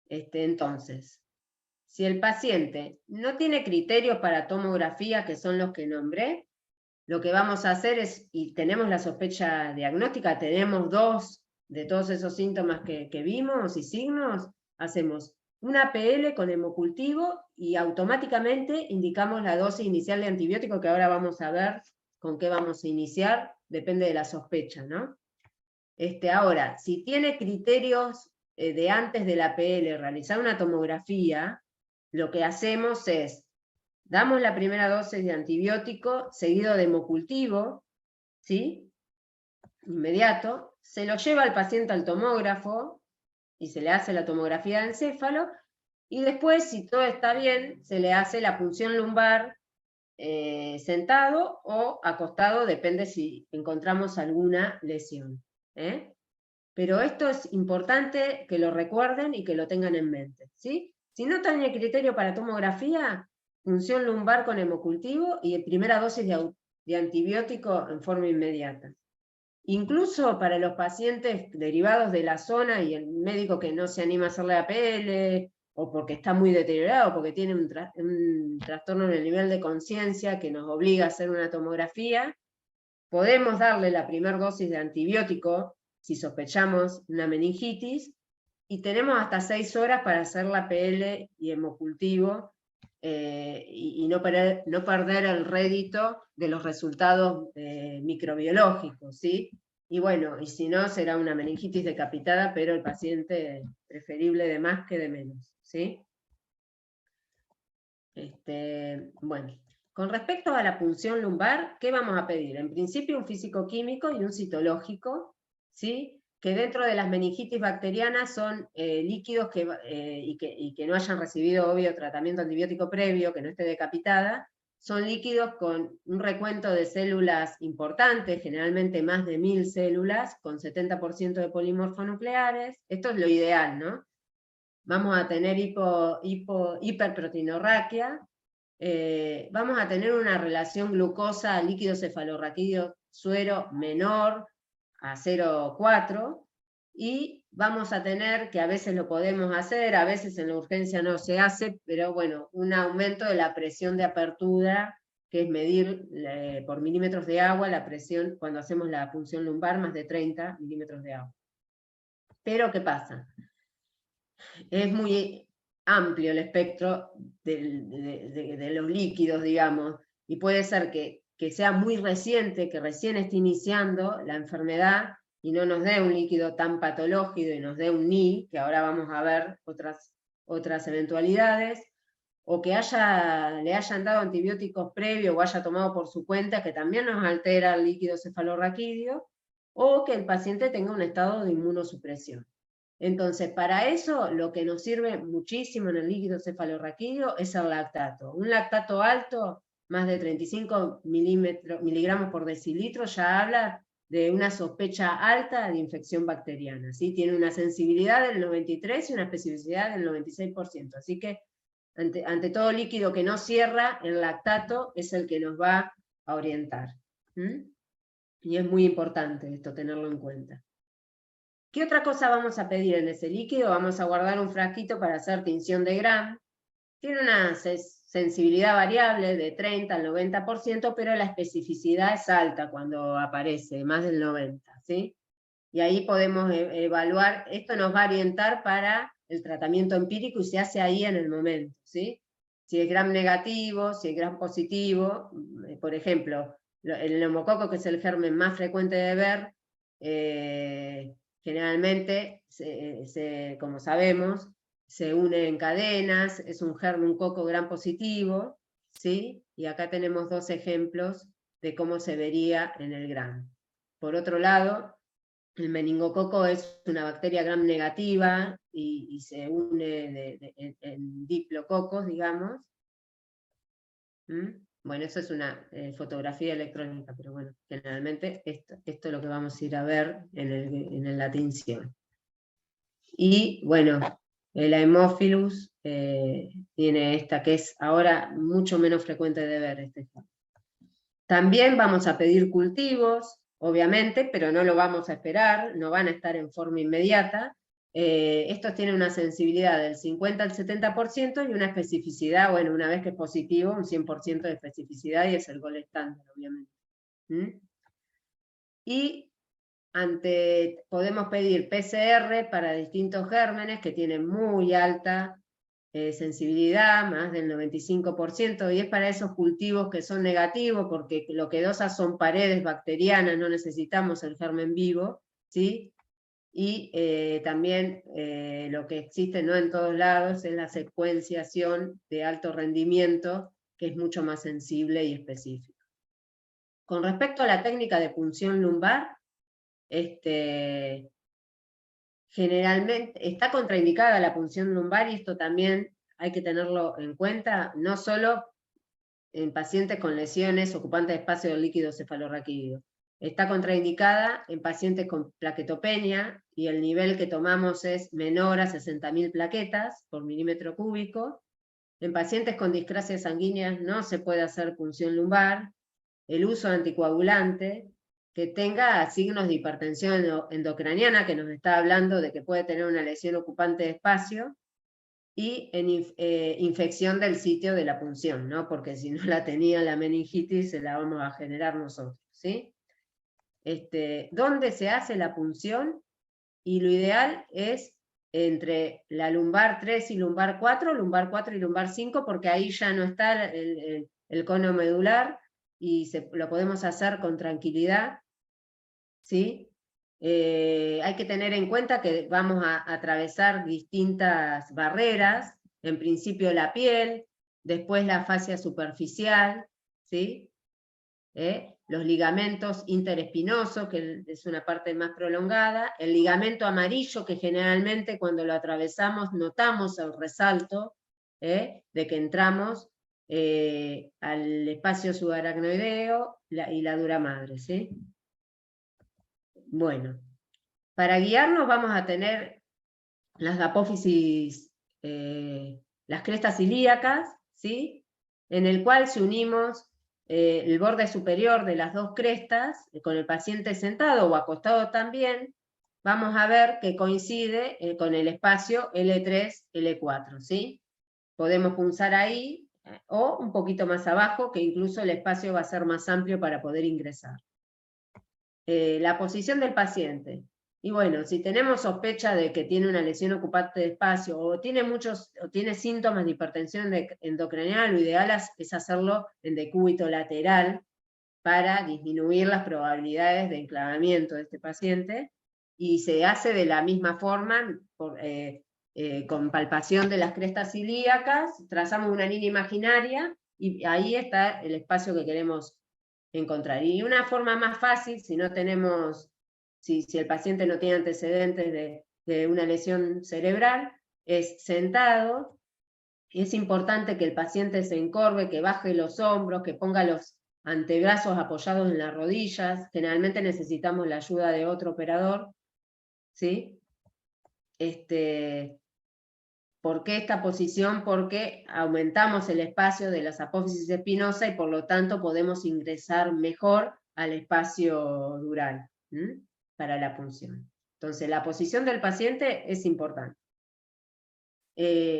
Entonces, si el paciente no tiene criterios para tomografía, que son los que nombré, lo que vamos a hacer es, y tenemos la sospecha diagnóstica, tenemos 2 de todos esos síntomas que vimos y signos, hacemos una PL con hemocultivo y automáticamente indicamos la dosis inicial de antibiótico, que ahora vamos a ver con qué vamos a iniciar, depende de la sospecha, ¿no? Ahora, si tiene criterios de antes de la PL, realizar una tomografía, lo que hacemos es, damos la primera dosis de antibiótico, seguido de hemocultivo, ¿sí? Inmediato, se lo lleva al paciente al tomógrafo, y se le hace la tomografía de encéfalo, y después, si todo está bien, se le hace la punción lumbar sentado o acostado, depende si encontramos alguna lesión. Pero esto es importante que lo recuerden y que lo tengan en mente, ¿sí? Si no tiene criterio para tomografía, punción lumbar con hemocultivo y primera dosis de antibiótico en forma inmediata. Incluso para los pacientes derivados de la zona y el médico que no se anima a hacerle APL, o porque está muy deteriorado, porque tiene un trastorno en el nivel de conciencia que nos obliga a hacer una tomografía, podemos darle la primera dosis de antibiótico si sospechamos una meningitis, y tenemos hasta 6 horas para hacer la PL y hemocultivo, y no perder el rédito de los resultados microbiológicos, ¿sí? Y bueno, y si no, será una meningitis decapitada, pero el paciente preferible de más que de menos, ¿sí? Bueno, con respecto a la punción lumbar, ¿qué vamos a pedir? En principio un físico-químico y un citológico, ¿sí? Que dentro de las meningitis bacterianas son líquidos y que no hayan recibido, obvio, tratamiento antibiótico previo, que no esté decapitada, son líquidos con un recuento de células importantes, generalmente más de 1000 células, con 70% de polimorfonucleares. Esto es lo ideal, ¿no? Vamos a tener hiperproteinorraquia, vamos a tener una relación glucosa líquido cefalorraquídeo suero menor a 0,4, y vamos a tener, que a veces lo podemos hacer, a veces en la urgencia no se hace, pero bueno, un aumento de la presión de apertura, que es medir por milímetros de agua la presión cuando hacemos la punción lumbar, más de 30 milímetros de agua. Pero ¿qué pasa? Es muy amplio el espectro de los líquidos, digamos, y puede ser que sea muy reciente, que recién esté iniciando la enfermedad y no nos dé un líquido tan patológico y nos dé un NI, que ahora vamos a ver otras eventualidades, o que le hayan dado antibióticos previos o haya tomado por su cuenta, que también nos altera el líquido cefalorraquídeo, o que el paciente tenga un estado de inmunosupresión. Entonces, para eso, lo que nos sirve muchísimo en el líquido cefalorraquídeo es el lactato. Un lactato alto, más de 35 miligramos por decilitro, ya habla de una sospecha alta de infección bacteriana, ¿sí? Tiene una sensibilidad del 93% y una especificidad del 96%. Así que, ante todo líquido que no cierra, el lactato es el que nos va a orientar. Y es muy importante esto, tenerlo en cuenta. ¿Qué otra cosa vamos a pedir en ese líquido? Vamos a guardar un frasquito para hacer tinción de Gram. Tiene una sensibilidad variable de 30 al 90%, pero la especificidad es alta cuando aparece, más del 90%, ¿sí? Y ahí podemos evaluar, esto nos va a orientar para el tratamiento empírico y se hace ahí en el momento, ¿sí? Si es Gram negativo, si es Gram positivo, por ejemplo, el neumococo, que es el germen más frecuente de ver, generalmente, como sabemos, se une en cadenas, es un germen, un coco Gram positivo, ¿sí? Y acá tenemos 2 ejemplos de cómo se vería en el Gram. Por otro lado, el meningococo es una bacteria Gram negativa y se une en diplococos, digamos. Bueno, eso es una fotografía electrónica, pero bueno, generalmente esto es lo que vamos a ir a ver en la tinción. Y bueno, el Haemophilus tiene esta que es ahora mucho menos frecuente de ver. También vamos a pedir cultivos, obviamente, pero no lo vamos a esperar, no van a estar en forma inmediata. estos tienen una sensibilidad del 50 al 70% y una especificidad, bueno, una vez que es positivo, un 100% de especificidad, y es el gol estándar, obviamente. Y podemos pedir PCR para distintos gérmenes que tienen muy alta sensibilidad, más del 95%, y es para esos cultivos que son negativos, porque lo que dosa son paredes bacterianas, no necesitamos el germen vivo, ¿sí? Y también lo que existe no en todos lados es la secuenciación de alto rendimiento, que es mucho más sensible y específica. Con respecto a la técnica de punción lumbar, generalmente está contraindicada la punción lumbar, y esto también hay que tenerlo en cuenta, no solo en pacientes con lesiones ocupantes de espacio del líquido cefalorraquídeo. Está contraindicada en pacientes con plaquetopenia, y el nivel que tomamos es menor a 60.000 plaquetas por milímetro cúbico. En pacientes con discrasia sanguínea no se puede hacer punción lumbar. El uso de anticoagulante que tenga signos de hipertensión endocraniana, que nos está hablando de que puede tener una lesión ocupante de espacio, y en infección del sitio de la punción, ¿no? Porque si no la tenía la meningitis, se la vamos a generar nosotros, ¿sí? ¿Dónde se hace la punción? Y lo ideal es entre la lumbar 3 y lumbar 4 y lumbar 5, porque ahí ya no está el cono medular, y lo podemos hacer con tranquilidad, ¿sí? Hay que tener en cuenta que vamos a atravesar distintas barreras, en principio la piel, después la fascia superficial, ¿sí? Los ligamentos interespinosos, que es una parte más prolongada, el ligamento amarillo, que generalmente cuando lo atravesamos notamos el resalto, de que entramos al espacio subaracnoideo y la dura madre, ¿sí? Bueno, para guiarnos vamos a tener las apófisis, las crestas ilíacas, ¿sí? En el cual si unimos el borde superior de las dos crestas, con el paciente sentado o acostado también, vamos a ver que coincide con el espacio L3, L4, ¿sí? Podemos punzar ahí, o un poquito más abajo, que incluso el espacio va a ser más amplio para poder ingresar. La posición del paciente. Y bueno, si tenemos sospecha de que tiene una lesión ocupante de espacio, o tiene síntomas de hipertensión endocraniana, lo ideal es hacerlo en decúbito lateral para disminuir las probabilidades de enclavamiento de este paciente, y se hace de la misma forma, con palpación de las crestas ilíacas, trazamos una línea imaginaria, y ahí está el espacio que queremos encontrar. Y una forma más fácil, si no tenemos, si el paciente no tiene antecedentes de una lesión cerebral, es sentado. Es importante que el paciente se encorve, que baje los hombros, que ponga los antebrazos apoyados en las rodillas. Generalmente necesitamos la ayuda de otro operador, ¿sí? ¿Por qué esta posición? Porque aumentamos el espacio de las apófisis espinosas, y por lo tanto podemos ingresar mejor al espacio dural para la punción. Entonces la posición del paciente es importante.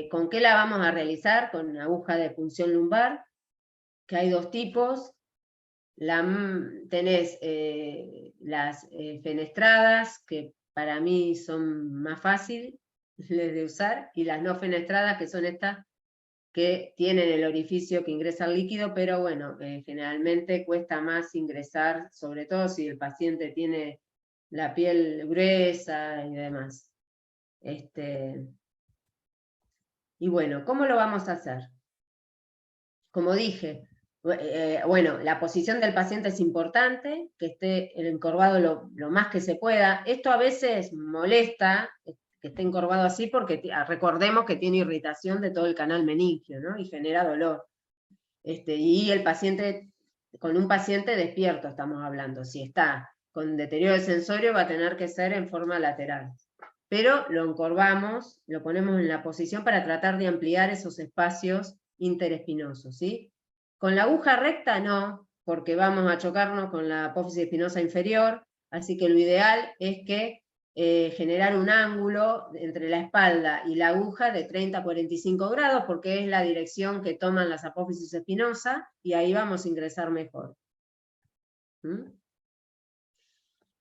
¿Con qué la vamos a realizar? Con aguja de punción lumbar, que hay dos tipos. Tenés las fenestradas, que para mí son más fáciles de usar, y las no fenestradas, que son estas que tienen el orificio que ingresa el líquido, pero bueno, generalmente cuesta más ingresar, sobre todo si el paciente tiene la piel gruesa y demás. Y bueno, ¿cómo lo vamos a hacer? Como dije, bueno, la posición del paciente es importante, que esté el encorvado lo más que se pueda. Esto a veces molesta, que esté encorvado así, porque recordemos que tiene irritación de todo el canal meningio, ¿no? Y genera dolor. Y el paciente, con un paciente despierto estamos hablando, si está con deterioro del sensorio va a tener que ser en forma lateral. Pero lo encorvamos, lo ponemos en la posición para tratar de ampliar esos espacios interespinosos, ¿sí? Con la aguja recta no, porque vamos a chocarnos con la apófisis espinosa inferior, así que lo ideal es que generar un ángulo entre la espalda y la aguja de 30 a 45 grados, porque es la dirección que toman las apófisis espinosas, y ahí vamos a ingresar mejor. ¿Mm?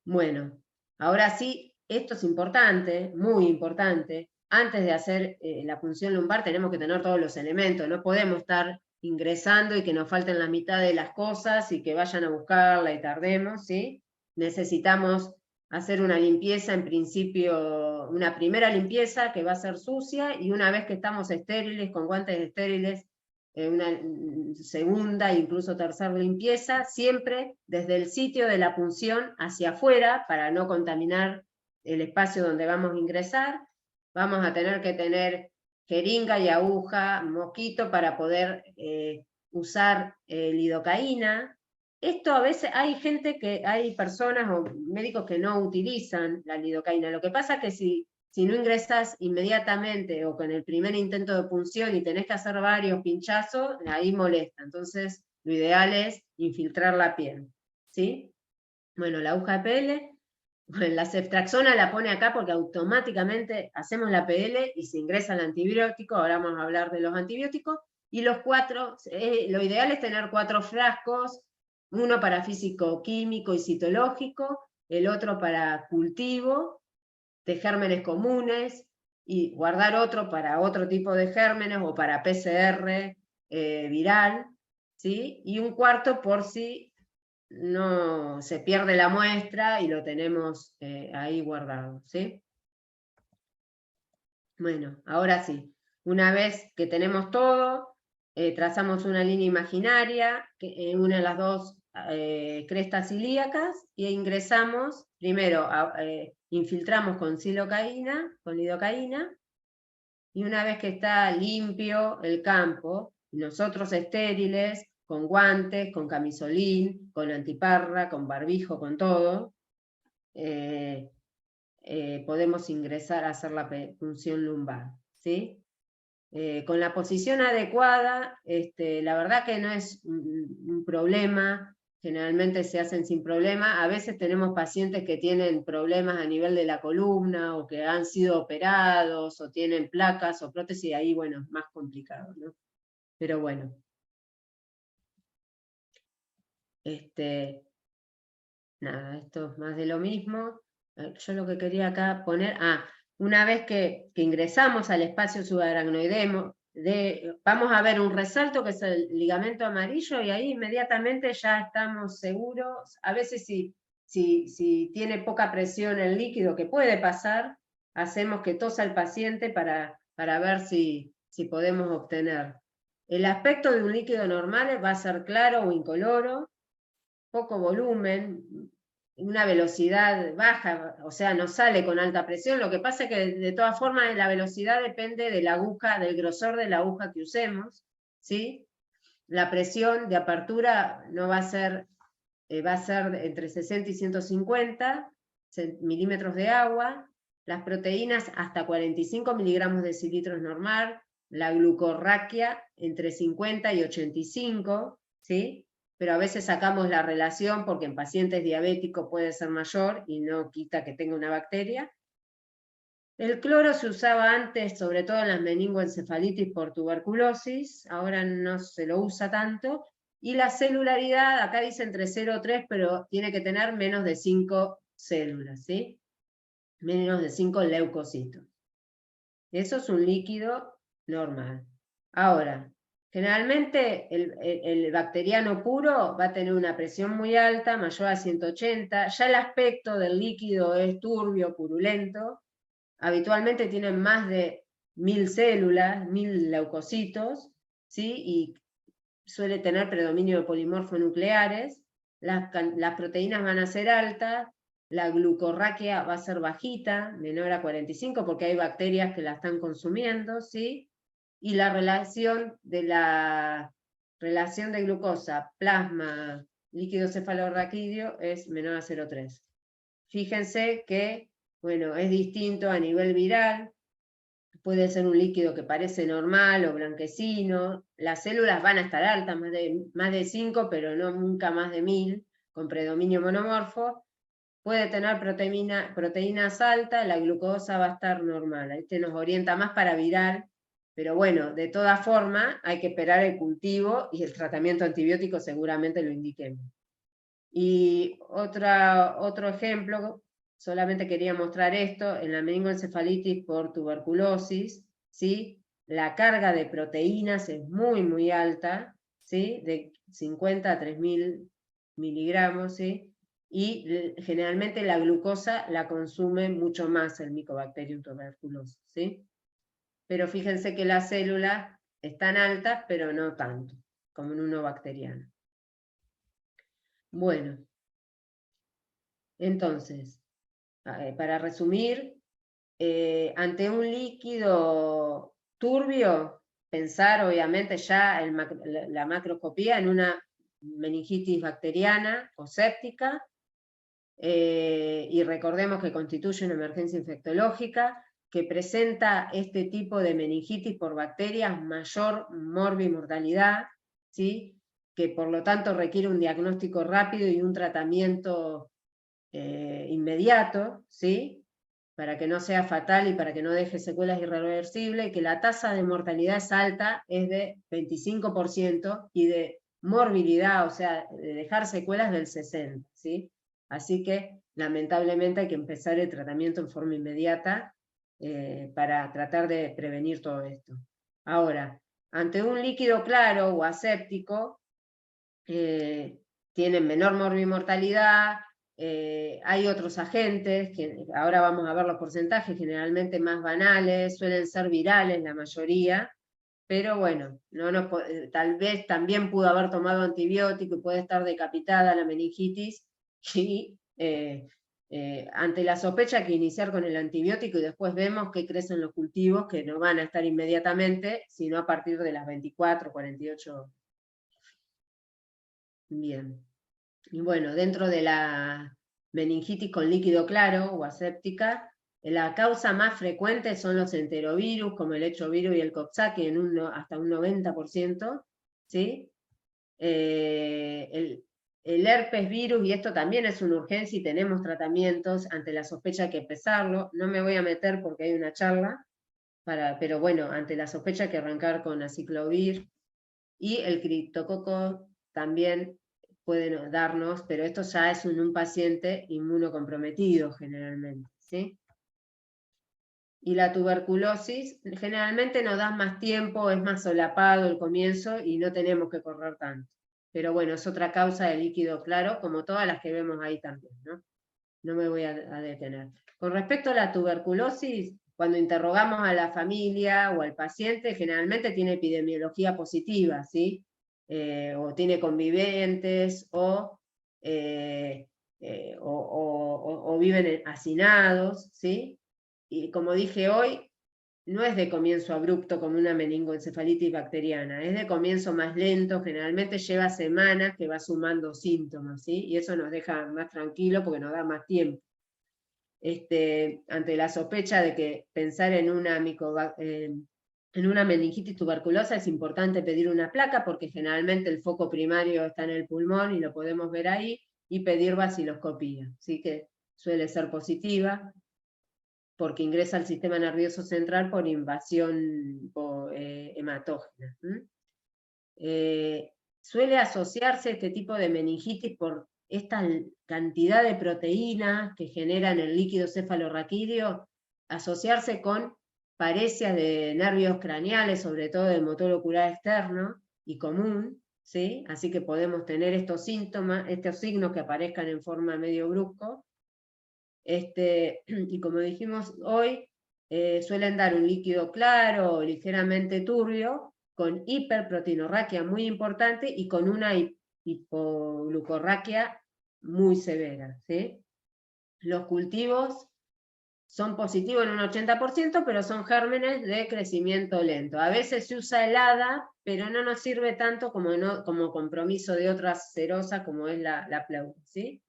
Bueno, ahora sí, esto es importante, muy importante. Antes de hacer la punción lumbar tenemos que tener todos los elementos, no podemos estar ingresando y que nos falten la mitad de las cosas y que vayan a buscarla y tardemos, ¿sí? Necesitamos hacer una limpieza, en principio, una primera limpieza que va a ser sucia, y una vez que estamos estériles, con guantes estériles, una segunda e incluso tercera limpieza, siempre desde el sitio de la punción hacia afuera, para no contaminar el espacio donde vamos a ingresar. Vamos a tener que tener jeringa y aguja, mosquito, para poder usar lidocaína. Esto a veces hay personas o médicos que no utilizan la lidocaína. Lo que pasa es que si no ingresas inmediatamente o con el primer intento de punción y tenés que hacer varios pinchazos, ahí molesta. Entonces, lo ideal es infiltrar la piel, ¿sí? Bueno, la aguja de PL, bueno, la ceftriaxona la pone acá porque automáticamente hacemos la PL y se ingresa el antibiótico. Ahora vamos a hablar de los antibióticos. Y los 4, lo ideal es tener 4 frascos, uno para físico, químico y citológico, el otro para cultivo de gérmenes comunes, y guardar otro para otro tipo de gérmenes o para PCR viral, ¿sí? Y un cuarto por si no se pierde la muestra y lo tenemos ahí guardado, ¿sí? Bueno, ahora sí, una vez que tenemos todo, trazamos una línea imaginaria en una de las dos crestas ilíacas, y ingresamos, primero infiltramos con lidocaína, y una vez que está limpio el campo, nosotros estériles, con guantes, con camisolín, con antiparra, con barbijo, con todo, podemos ingresar a hacer la punción lumbar, ¿sí? Con la posición adecuada, la verdad que no es un problema, generalmente se hacen sin problema. A veces tenemos pacientes que tienen problemas a nivel de la columna, o que han sido operados, o tienen placas o prótesis, ahí, bueno, es más complicado, ¿no? Pero bueno. Nada, esto es más de lo mismo. Yo lo que quería acá poner, una vez que ingresamos al espacio subaracnoidemo, vamos a ver un resalto que es el ligamento amarillo, y ahí inmediatamente ya estamos seguros. A veces si tiene poca presión el líquido, que puede pasar, hacemos que tosa el paciente para ver si podemos obtener. El aspecto de un líquido normal va a ser claro o incoloro, poco volumen, una velocidad baja, o sea, no sale con alta presión. Lo que pasa es que de todas formas la velocidad depende de la aguja, del grosor de la aguja que usemos, ¿sí? La presión de apertura no va a ser, va a ser entre 60 y 150 milímetros de agua. Las proteínas hasta 45 miligramos de decilitro es normal. La glucorraquia entre 50 y 85, ¿sí? Pero a veces sacamos la relación porque en pacientes diabéticos puede ser mayor y no quita que tenga una bacteria. El cloro se usaba antes, sobre todo en las meningoencefalitis por tuberculosis, ahora no se lo usa tanto. Y la celularidad, acá dice entre 0 y 3, pero tiene que tener menos de 5 células, ¿sí? Menos de 5 leucocitos. Eso es un líquido normal. Ahora, generalmente el bacteriano puro va a tener una presión muy alta, mayor a 180. Ya el aspecto del líquido es turbio, purulento. Habitualmente tienen más de 1000 células, 1000 leucocitos, ¿sí? Y suele tener predominio de polimorfonucleares. Las proteínas van a ser altas, la glucorraquia va a ser bajita, menor a 45, porque hay bacterias que la están consumiendo, ¿sí? Y la relación de glucosa, plasma, líquido cefalorraquídeo es menor a 0,3. Fíjense que, bueno, es distinto a nivel viral. Puede ser un líquido que parece normal o blanquecino. Las células van a estar altas, más de 5, pero no nunca más de 1000, con predominio monomorfo. puede tener proteínas altas, la glucosa va a estar normal. Este nos orienta más para viral, pero bueno, de todas formas hay que esperar el cultivo y el tratamiento antibiótico seguramente lo indiquemos. Y otro ejemplo, solamente quería mostrar esto, en la meningoencefalitis por tuberculosis, ¿sí? La carga de proteínas es muy, muy alta, ¿sí? De 50 a 3000 miligramos, ¿sí? Y generalmente la glucosa la consume mucho más el Mycobacterium tuberculosis, ¿sí? Pero fíjense que las células están altas, pero no tanto, como en uno bacteriano. Bueno, entonces, para resumir, ante un líquido turbio, pensar obviamente ya en la macroscopía en una meningitis bacteriana o séptica, y recordemos que constituye una emergencia infectológica, que presenta este tipo de meningitis por bacterias mayor morbimortalidad, ¿sí? Que por lo tanto requiere un diagnóstico rápido y un tratamiento inmediato, ¿sí? Para que no sea fatal y para que no deje secuelas irreversibles, y que la tasa de mortalidad es alta, es de 25%, y de morbilidad, o sea, de dejar secuelas del 60%, ¿sí? Así que, lamentablemente, hay que empezar el tratamiento en forma inmediata para tratar de prevenir todo esto. Ahora, ante un líquido claro o aséptico, tienen menor morbimortalidad, hay otros agentes, que ahora vamos a ver los porcentajes, generalmente más banales, suelen ser virales la mayoría, pero bueno, tal vez también pudo haber tomado antibiótico y puede estar decapitada la meningitis, y ante la sospecha hay que iniciar con el antibiótico y después vemos que crecen los cultivos, que no van a estar inmediatamente, sino a partir de las 24, 48 horas. Bien. Y bueno, dentro de la meningitis con líquido claro o aséptica, la causa más frecuente son los enterovirus, como el hechovirus y el Coxsackie, hasta un 90%, ¿sí? El herpes virus, y esto también es una urgencia y tenemos tratamientos, ante la sospecha hay que pesarlo, no me voy a meter porque hay una charla, pero bueno, ante la sospecha hay que arrancar con aciclovir, y el criptococo también pueden darnos, pero esto ya es un paciente inmunocomprometido generalmente, ¿sí? Y la tuberculosis generalmente nos da más tiempo, es más solapado el comienzo y no tenemos que correr tanto. Pero bueno, es otra causa de líquido claro, como todas las que vemos ahí también, ¿no? No me voy a detener. Con respecto a la tuberculosis, cuando interrogamos a la familia o al paciente, generalmente tiene epidemiología positiva, ¿sí? O tiene convivientes, o viven hacinados, ¿sí? Y como dije hoy, no es de comienzo abrupto como una meningoencefalitis bacteriana, es de comienzo más lento, generalmente lleva semanas que va sumando síntomas, ¿sí? Y eso nos deja más tranquilos porque nos da más tiempo. Ante la sospecha de que pensar en una meningitis tuberculosa es importante pedir una placa, porque generalmente el foco primario está en el pulmón y lo podemos ver ahí, y pedir vaciloscopía, ¿sí? Que suele ser positiva, porque ingresa al sistema nervioso central por invasión hematógena. Suele asociarse este tipo de meningitis por esta cantidad de proteínas que generan el líquido cefalorraquídeo, asociarse con parecias de nervios craneales, sobre todo del motor ocular externo y común, ¿sí? Así que podemos tener estos síntomas, estos signos que aparezcan en forma medio brusco. Y como dijimos hoy, suelen dar un líquido claro o ligeramente turbio, con hiperproteinorraquia muy importante y con una hipoglucorraquia muy severa, ¿sí? Los cultivos son positivos en un 80%, pero son gérmenes de crecimiento lento. A veces se usa helada, pero no nos sirve tanto como compromiso de otras cerosas como es la pleura, ¿sí?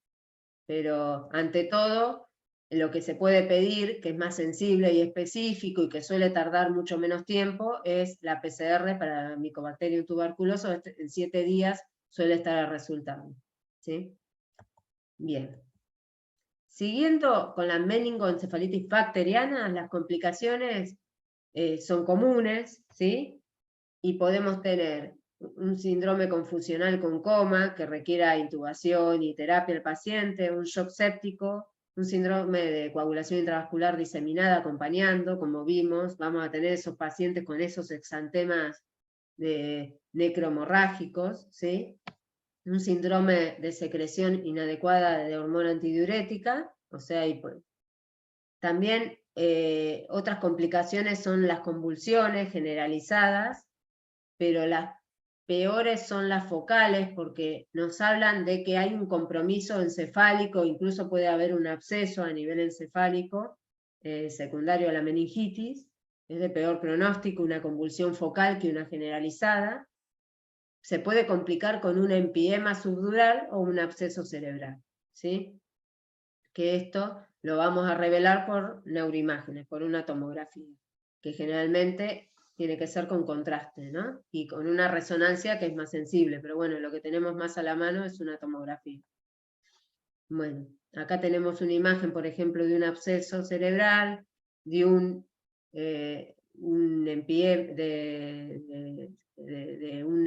Pero ante todo, lo que se puede pedir, que es más sensible y específico y que suele tardar mucho menos tiempo, es la PCR para Mycobacterium tuberculoso. En 7 días suele estar el resultado, ¿sí? Bien. Siguiendo con la meningoencefalitis bacteriana, las complicaciones son comunes, ¿sí? Y podemos tener un síndrome confusional con coma, que requiera intubación y terapia al paciente, un shock séptico, un síndrome de coagulación intravascular diseminada acompañando, como vimos, vamos a tener esos pacientes con esos exantemas necromorrágicos, ¿sí? Un síndrome de secreción inadecuada de hormona antidiurética, o sea, también otras complicaciones son las convulsiones generalizadas, pero las peores son las focales porque nos hablan de que hay un compromiso encefálico, incluso puede haber un absceso a nivel encefálico secundario a la meningitis, es de peor pronóstico una convulsión focal que una generalizada. Se puede complicar con un empiema subdural o un absceso cerebral, ¿sí? Que esto lo vamos a revelar por neuroimágenes, por una tomografía, que generalmente tiene que ser con contraste, ¿no? Y con una resonancia que es más sensible, pero bueno, lo que tenemos más a la mano es una tomografía. Bueno, acá tenemos una imagen, por ejemplo, de un absceso cerebral, de un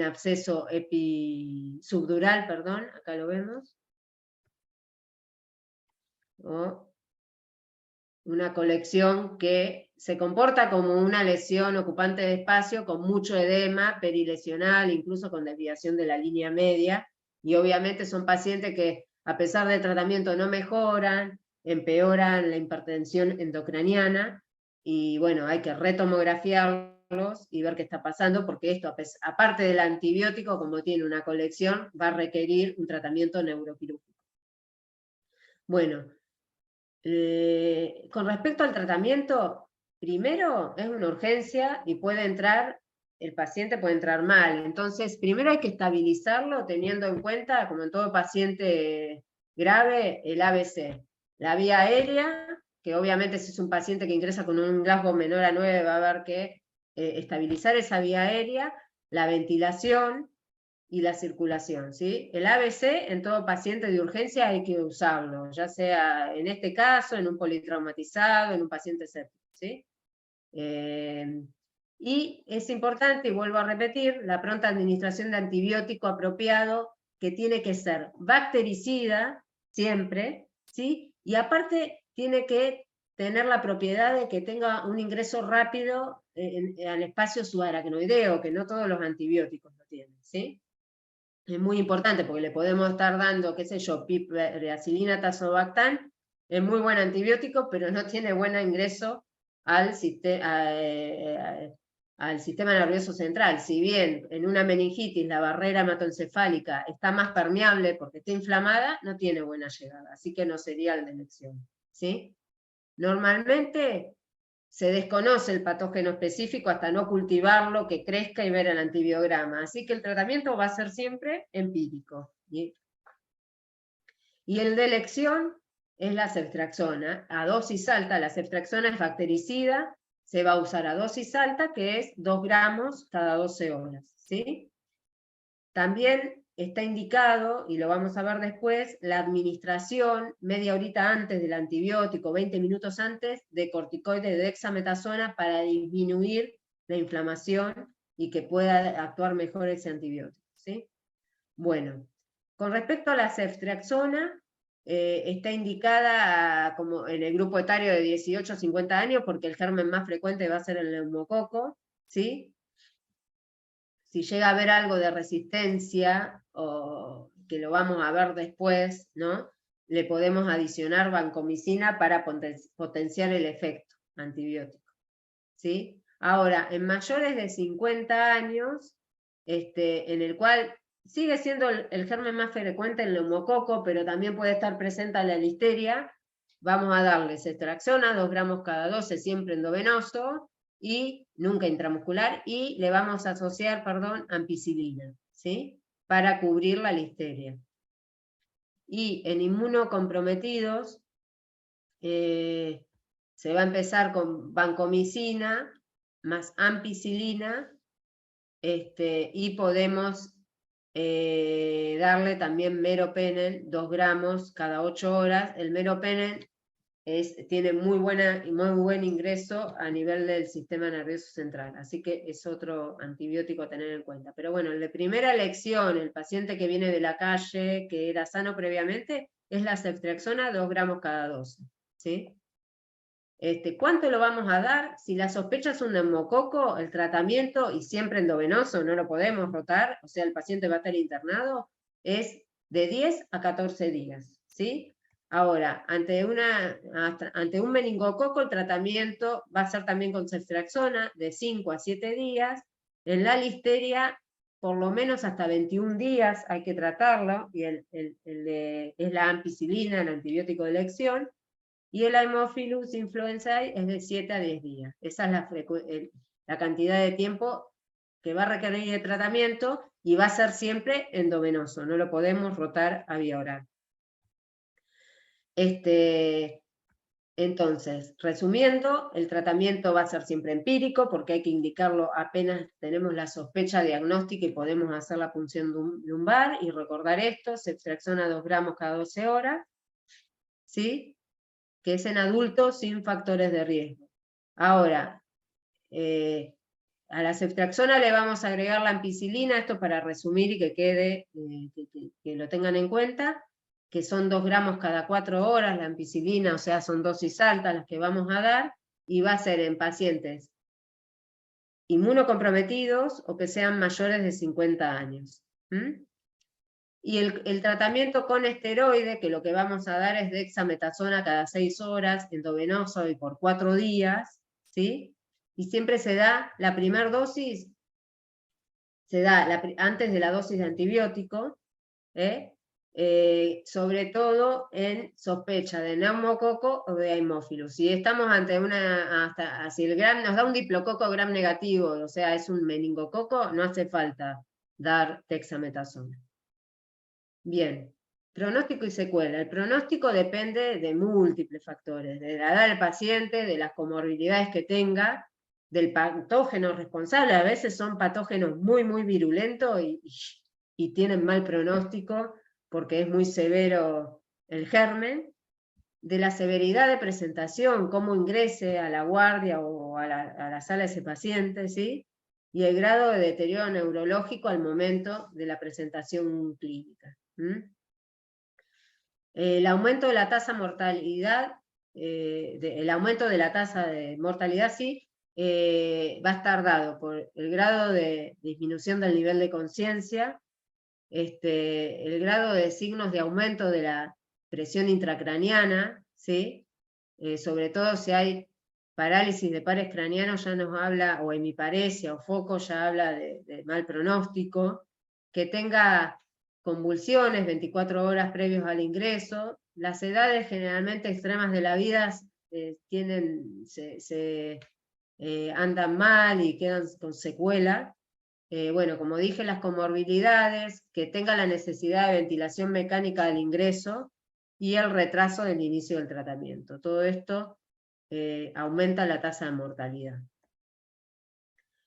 absceso subdural, perdón, acá lo vemos, o una colección que se comporta como una lesión ocupante de espacio con mucho edema perilesional, incluso con desviación de la línea media, y obviamente son pacientes que a pesar del tratamiento no mejoran, empeoran la hipertensión endocraniana, y bueno, hay que retomografiarlos y ver qué está pasando, porque esto, aparte del antibiótico, como tiene una colección, va a requerir un tratamiento neuroquirúrgico. Bueno, con respecto al tratamiento, primero es una urgencia y el paciente puede entrar mal. Entonces, primero hay que estabilizarlo teniendo en cuenta, como en todo paciente grave, el ABC. La vía aérea, que obviamente si es un paciente que ingresa con un Glasgow menor a 9 va a haber que estabilizar esa vía aérea, la ventilación, y la circulación, ¿sí? El ABC en todo paciente de urgencia hay que usarlo, ya sea en este caso, en un politraumatizado, en un paciente séptico, ¿sí? Y es importante, y vuelvo a repetir, la pronta administración de antibiótico apropiado, que tiene que ser bactericida, siempre, ¿sí? Y aparte tiene que tener la propiedad de que tenga un ingreso rápido al espacio subaracnoideo, que no todos los antibióticos lo tienen, ¿sí? Es muy importante porque le podemos estar dando, qué sé yo, piperacilina, tazobactam, es muy buen antibiótico, pero no tiene buen ingreso al sistema nervioso central. Si bien en una meningitis la barrera hematoencefálica está más permeable porque está inflamada, no tiene buena llegada, así que no sería el de elección, ¿sí? Normalmente se desconoce el patógeno específico hasta no cultivarlo, que crezca y ver el antibiograma. Así que el tratamiento va a ser siempre empírico. Y el de elección es la ceftriaxona. A dosis alta, la ceftriaxona es bactericida, se va a usar a dosis alta, que es 2 gramos cada 12 horas. ¿Sí? También está indicado, y lo vamos a ver después, la administración media horita antes del antibiótico, 20 minutos antes, de corticoides de dexametasona para disminuir la inflamación y que pueda actuar mejor ese antibiótico, ¿sí? Bueno, con respecto a la ceftriaxona, está indicada como en el grupo etario de 18 a 50 años porque el germen más frecuente va a ser el neumococo, ¿sí? Si llega a haber algo de resistencia, o que lo vamos a ver después, ¿no? Le podemos adicionar vancomicina para potenciar el efecto antibiótico, ¿sí? Ahora, en mayores de 50 años, en el cual sigue siendo el germen más frecuente el neumococo, pero también puede estar presente la listeria, vamos a darle ceftriaxona, 2 gramos cada 12, siempre endovenoso, y nunca intramuscular, y le vamos a asociar, perdón, ampicilina, ¿sí? Para cubrir la listeria. Y en inmunocomprometidos, se va a empezar con vancomicina más ampicilina, y podemos darle también meropenem, 2 gramos cada 8 horas. El meropenem tiene muy buen ingreso a nivel del sistema nervioso central, así que es otro antibiótico a tener en cuenta. Pero bueno, el de primera elección, el paciente que viene de la calle, que era sano previamente, es la ceftriaxona, 2 gramos cada 12, ¿sí? ¿Cuánto lo vamos a dar? Si la sospecha es un neumococo, el tratamiento, y siempre endovenoso, no lo podemos rotar, o sea, el paciente va a estar internado, es de 10 a 14 días, ¿sí? Ahora, ante un meningococo, el tratamiento va a ser también con ceftriaxona, de 5 a 7 días. En la listeria, por lo menos hasta 21 días hay que tratarlo, y es la ampicilina, el antibiótico de elección. Y el Haemophilus influenzae es de 7 a 10 días. Esa es la cantidad de tiempo que va a requerir de tratamiento, y va a ser siempre endovenoso, no lo podemos rotar a vía oral. Entonces, resumiendo, el tratamiento va a ser siempre empírico, porque hay que indicarlo apenas tenemos la sospecha diagnóstica y podemos hacer la punción lumbar, y recordar esto: ceftriaxona 2 gramos cada 12 horas, ¿sí? Que es en adultos sin factores de riesgo. Ahora, a la ceftriaxona le vamos a agregar la ampicilina, esto para resumir y que quede, que lo tengan en cuenta, que son 2 gramos cada 4 horas la ampicilina, o sea, son dosis altas las que vamos a dar, y va a ser en pacientes inmunocomprometidos o que sean mayores de 50 años. Y el tratamiento con esteroide, que lo que vamos a dar es dexametasona cada 6 horas, endovenoso y por 4 días, ¿sí? Y siempre se da la primera dosis, se da antes de la dosis de antibiótico, sobre todo en sospecha de neumococo o de Haemophilus. Si estamos ante si el gram nos da un diplococo gram negativo, o sea, es un meningococo, no hace falta dar dexametasona. Bien, pronóstico y secuela. El pronóstico depende de múltiples factores, de la edad del paciente, de las comorbilidades que tenga, del patógeno responsable. A veces son patógenos muy virulentos y tienen mal pronóstico porque es muy severo el germen, de la severidad de presentación, cómo ingrese a la guardia o a la sala ese paciente, ¿sí? Y el grado de deterioro neurológico al momento de la presentación clínica. El aumento de la tasa de mortalidad, el aumento de la tasa de mortalidad, sí, va a estar dado por el grado de disminución del nivel de conciencia, el grado de signos de aumento de la presión intracraniana, ¿sí? Sobre todo si hay parálisis de pares craneanos, ya nos habla, o hemiparesia o foco, ya habla de mal pronóstico. Que tenga convulsiones 24 horas previos al ingreso. Las edades generalmente extremas de la vida andan mal y quedan con secuela. Bueno, como dije, las comorbilidades, que tenga la necesidad de ventilación mecánica del ingreso y el retraso del inicio del tratamiento. Todo esto aumenta la tasa de mortalidad.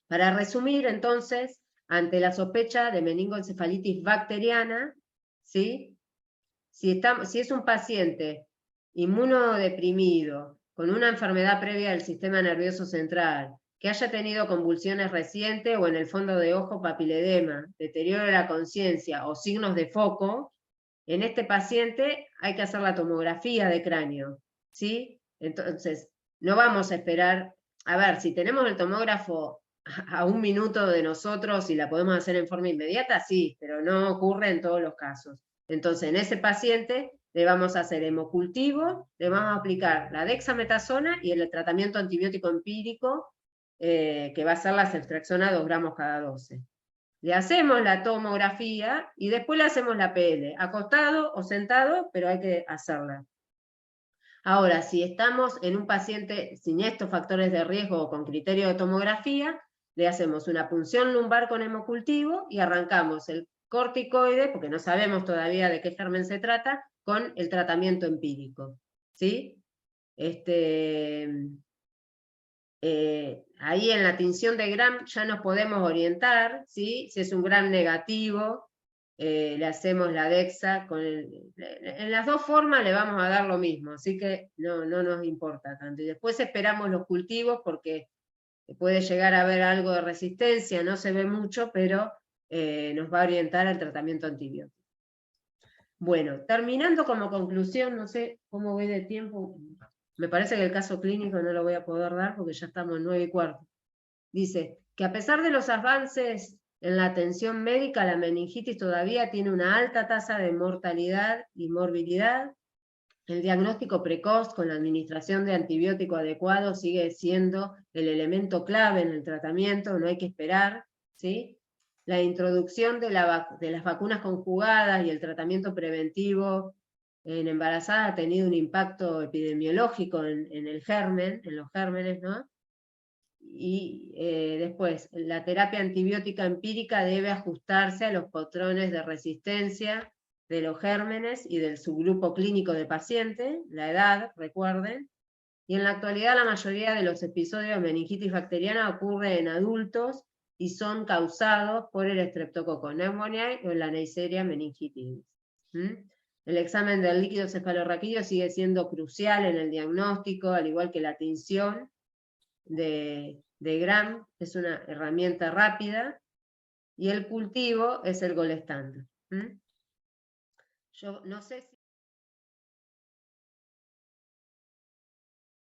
Para resumir, entonces, ante la sospecha de meningoencefalitis bacteriana, ¿sí? Si es un paciente inmunodeprimido, con una enfermedad previa del sistema nervioso central, que haya tenido convulsiones recientes o en el fondo de ojo papiledema, deterioro de la conciencia o signos de foco, en este paciente hay que hacer la tomografía de cráneo, ¿sí? Entonces, no vamos a esperar, a ver, si tenemos el tomógrafo a 1 minuto de nosotros y la podemos hacer en forma inmediata, sí, pero no ocurre en todos los casos. Entonces, en ese paciente le vamos a hacer hemocultivo, le vamos a aplicar la dexametasona y el tratamiento antibiótico empírico, que va a ser la ceftriaxona 2 gramos cada 12. Le hacemos la tomografía y después le hacemos la PL, acostado o sentado, pero hay que hacerla. Ahora, si estamos en un paciente sin estos factores de riesgo o con criterio de tomografía, le hacemos una punción lumbar con hemocultivo y arrancamos el corticoide, porque no sabemos todavía de qué germen se trata, con el tratamiento empírico, ¿sí? Ahí en la tinción de Gram ya nos podemos orientar, ¿sí? Si es un Gram negativo, le hacemos la DEXA, en las dos formas le vamos a dar lo mismo, así que no nos importa tanto. Y después esperamos los cultivos porque puede llegar a haber algo de resistencia, no se ve mucho, pero nos va a orientar al tratamiento antibiótico. Bueno, terminando como conclusión, no sé cómo voy de tiempo, me parece que el caso clínico no lo voy a poder dar porque ya estamos en 9:15. Dice que a pesar de los avances en la atención médica, la meningitis todavía tiene una alta tasa de mortalidad y morbilidad. El diagnóstico precoz con la administración de antibiótico adecuado sigue siendo el elemento clave en el tratamiento, no hay que esperar, ¿sí? La introducción de las vacunas conjugadas y el tratamiento preventivo en embarazadas ha tenido un impacto epidemiológico en el germen, en los gérmenes, ¿no? Y después, la terapia antibiótica empírica debe ajustarse a los patrones de resistencia de los gérmenes y del subgrupo clínico de paciente, la edad, recuerden, y en la actualidad la mayoría de los episodios de meningitis bacteriana ocurre en adultos y son causados por el Streptococcus pneumoniae o la Neisseria meningitidis. El examen del líquido cefalorraquídeo sigue siendo crucial en el diagnóstico, al igual que la tinción de Gram, es una herramienta rápida, y el cultivo es el gold standard. Yo no sé si